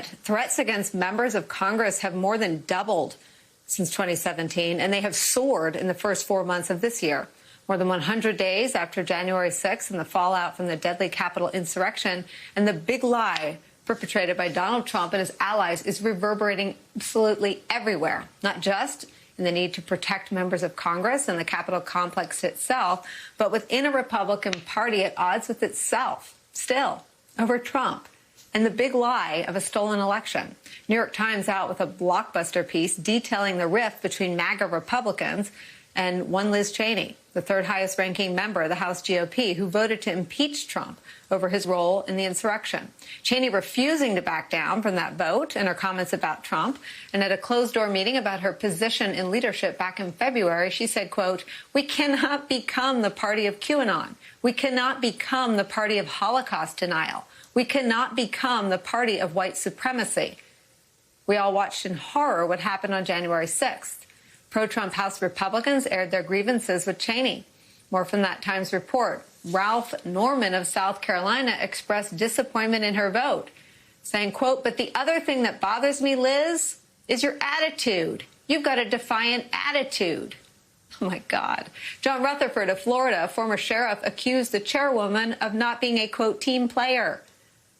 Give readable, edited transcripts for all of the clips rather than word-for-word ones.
Threats against members of Congress have more than doubled since 2017, and they have soared in the first 4 months of this year. More than 100 days after January 6th and the fallout from the deadly Capitol insurrection, and the big lie perpetrated by Donald Trump and his allies is reverberating absolutely everywhere, not just in the need to protect members of Congress and the Capitol complex itself, but within a Republican Party at odds with itself, still, over Trump and the big lie of a stolen election. New York Times out with a blockbuster piece detailing the rift between MAGA Republicans and one Liz Cheney, the third highest ranking member of the House GOP, who voted to impeach Trump over his role in the insurrection. Cheney refusing to back down from that vote and her comments about Trump. And at a closed-door meeting about her position in leadership back in February, she said, quote, "We cannot become the party of QAnon. We cannot become the party of Holocaust denial. We cannot become the party of white supremacy." We all watched in horror what happened on January 6th. Pro-Trump House Republicans aired their grievances with Cheney. More from that Times report. Ralph Norman of South Carolina expressed disappointment in her vote, saying, quote, "But the other thing that bothers me, Liz, is your attitude. You've got a defiant attitude." Oh, my God. John Rutherford of Florida, a former sheriff, accused the chairwoman of not being a, quote, team player.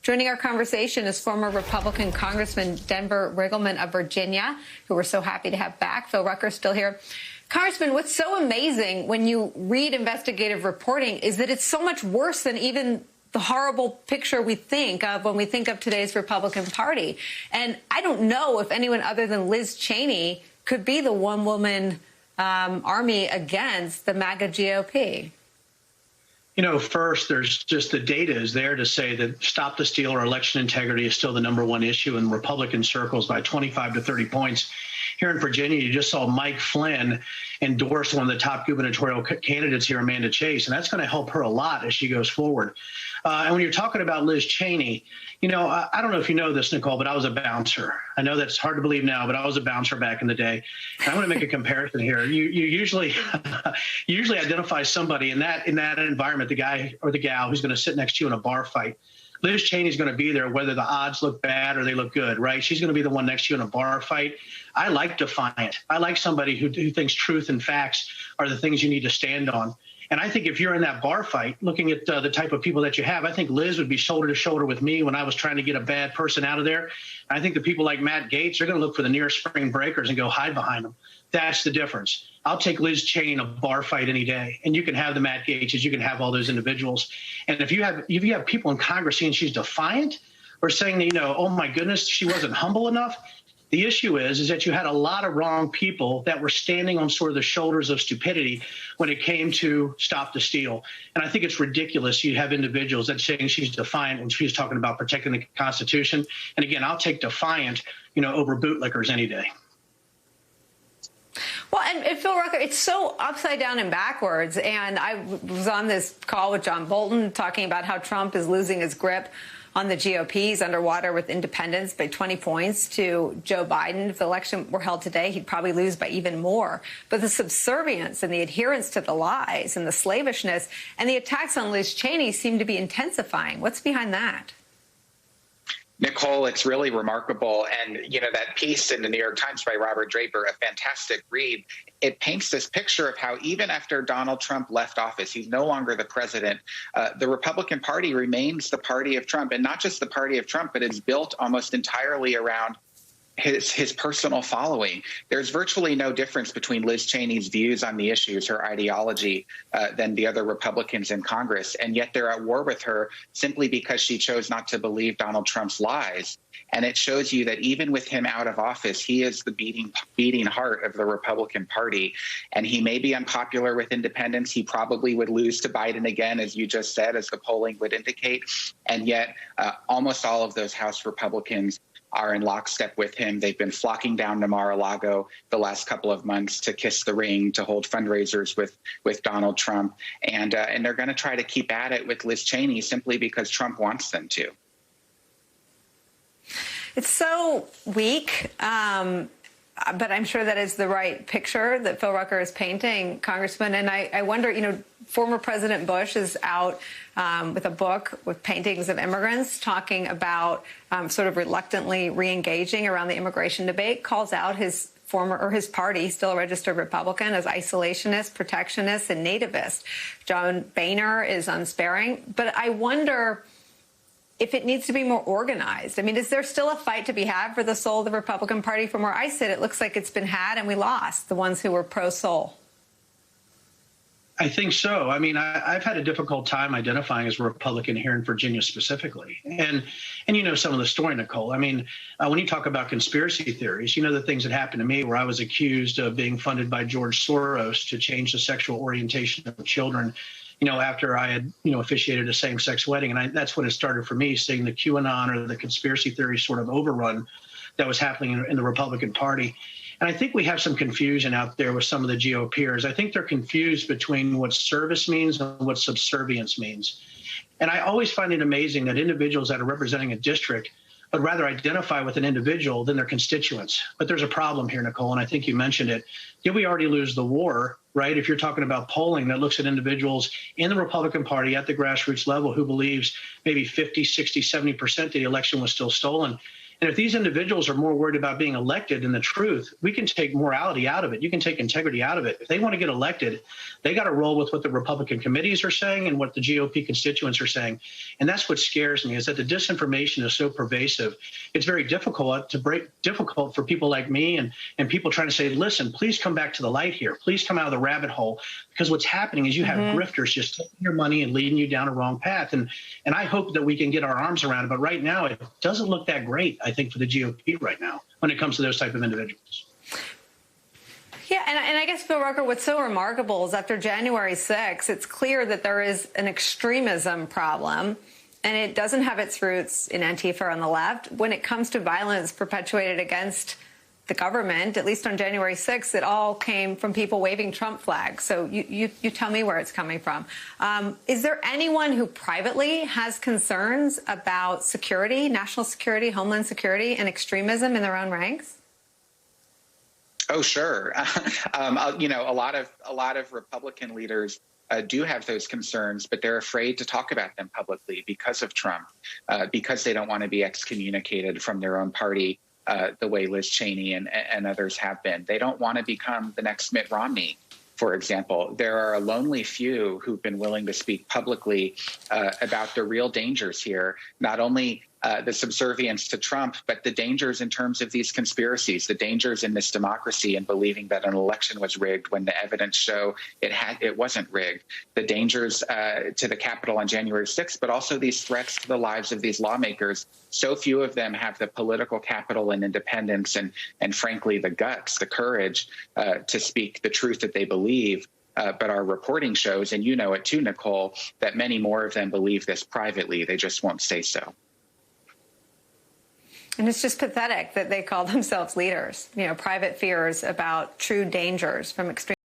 Joining our conversation is former Republican Congressman Denver Riggleman of Virginia, who we're so happy to have back. Phil Rucker's still here. Congressman, what's so amazing when you read investigative reporting is that it's so much worse than even the horrible picture we think of when we think of today's Republican Party. And I don't know if anyone other than Liz Cheney could be the one-woman army against the MAGA GOP. You know, first, there's just the data is there to say that stop the steal or election integrity is still the #1 issue in Republican circles by 25 to 30 points. Here in Virginia, you just saw Mike Flynn endorse one of the top gubernatorial candidates here, Amanda Chase, and that's going to help her a lot as she goes forward. And when you're talking about Liz Cheney, you know, I don't know if you know this, Nicole, but I was a bouncer. I know that's hard to believe now, but I was a bouncer back in the day. And I want to make a comparison here. You usually identify somebody in that environment, the guy or the gal who's going to sit next to you in a bar fight. Liz Cheney's going to be there whether the odds look bad or they look good, right? She's going to be the one next to you in a bar fight. I like defiant. I like somebody who thinks truth and facts are the things you need to stand on. And I think if you're in that bar fight, looking at the type of people that you have, I think Liz would be shoulder to shoulder with me when I was trying to get a bad person out of there. I think the people like Matt Gaetz are going to look for the nearest spring breakers and go hide behind them. That's the difference. I'll take Liz Cheney in a bar fight any day, and you can have the Matt Gaetzes, you can have all those individuals. And if you have people in Congress saying she's defiant or saying that, you know, oh my goodness, she wasn't humble enough. The issue is that you had a lot of wrong people that were standing on sort of the shoulders of stupidity when it came to stop the steal. And I think it's ridiculous you have individuals that saying she's defiant when she's talking about protecting the Constitution. And again, I'll take defiant, you know, over bootlickers any day. Well, and Phil Rucker, it's so upside down and backwards. And I was on this call with John Bolton talking about how Trump is losing his grip on the GOP. He's underwater with independents by 20 points to Joe Biden. If the election were held today, he'd probably lose by even more. But the subservience and the adherence to the lies and the slavishness and the attacks on Liz Cheney seem to be intensifying. What's behind that? Nicole, it's really remarkable. And, you know, that piece in the New York Times by Robert Draper, a fantastic read, it paints this picture of how even after Donald Trump left office, he's no longer the president, the Republican Party remains the party of Trump. And not just the party of Trump, but it's built almost entirely around his personal following. There's virtually no difference between Liz Cheney's views on the issues, her ideology, than the other Republicans in Congress. And yet they're at war with her simply because she chose not to believe Donald Trump's lies. And it shows you that even with him out of office, he is the beating heart of the Republican Party. And he may be unpopular with independents. He probably would lose to Biden again, as you just said, as the polling would indicate. And yet almost all of those House Republicans are in lockstep with him. They've been flocking down to Mar-a-Lago the last couple of months to kiss the ring, to hold fundraisers with Donald Trump. And they're going to try to keep at it with Liz Cheney simply because Trump wants them to. It's so weak. But I'm sure that is the right picture that Phil Rucker is painting, Congressman. And I wonder, former President Bush is out with a book with paintings of immigrants talking about sort of reluctantly re-engaging around the immigration debate, calls out his his party, still a registered Republican, as isolationist, protectionist, and nativist. John Boehner is unsparing. But I wonder if it needs to be more organized. I mean, is there still a fight to be had for the soul of the Republican Party? From where I sit, it looks like it's been had and we lost, the ones who were pro-soul. I think so. I mean, I've had a difficult time identifying as a Republican here in Virginia specifically. And some of the story, Nicole. I mean, when you talk about conspiracy theories, the things that happened to me where I was accused of being funded by George Soros to change the sexual orientation of children, after I had, officiated a same-sex wedding. And that's when it started for me, seeing the QAnon or the conspiracy theory sort of overrun that was happening in the Republican Party. And I think we have some confusion out there with some of the GOPers. I think they're confused between what service means and what subservience means. And I always find it amazing that individuals that are representing a district would rather identify with an individual than their constituents. But there's a problem here, Nicole, and I think you mentioned it. Did we already lose the war, right? If you're talking about polling that looks at individuals in the Republican Party at the grassroots level who believes maybe 50, 60, 70% that the election was still stolen. And if these individuals are more worried about being elected than the truth, we can take morality out of it. You can take integrity out of it. If they want to get elected, they got to roll with what the Republican committees are saying and what the GOP constituents are saying. And that's what scares me, is that the disinformation is so pervasive. It's very difficult for people like me and people trying to say, listen, please come back to the light here. Please come out of the rabbit hole. Because what's happening is you have grifters just taking your money and leading you down a wrong path. And I hope that we can get our arms around it. But right now, it doesn't look that great, I think, for the GOP right now when it comes to those type of individuals. Yeah, and I guess, Phil Rucker, what's so remarkable is after January 6th, it's clear that there is an extremism problem, and it doesn't have its roots in Antifa on the left. When it comes to violence perpetuated against the government, at least on January 6th, it all came from people waving Trump flags. So you tell me where it's coming from. Is there anyone who privately has concerns about security, national security, homeland security, and extremism in their own ranks? Oh, sure. A lot of Republican leaders do have those concerns, but they're afraid to talk about them publicly because of Trump, because they don't want to be excommunicated from their own party. The way Liz Cheney and others have been. They don't want to become the next Mitt Romney, for example. There are a lonely few who've been willing to speak publicly about the real dangers here, not only the subservience to Trump, but the dangers in terms of these conspiracies, the dangers in this democracy and believing that an election was rigged when the evidence show it wasn't rigged, the dangers to the Capitol on January 6th, but also these threats to the lives of these lawmakers. So few of them have the political capital and independence and frankly, the guts, the courage to speak the truth that they believe. But our reporting shows, and you know it too, Nicole, that many more of them believe this privately. They just won't say so. And it's just pathetic that they call themselves leaders, private fears about true dangers from extreme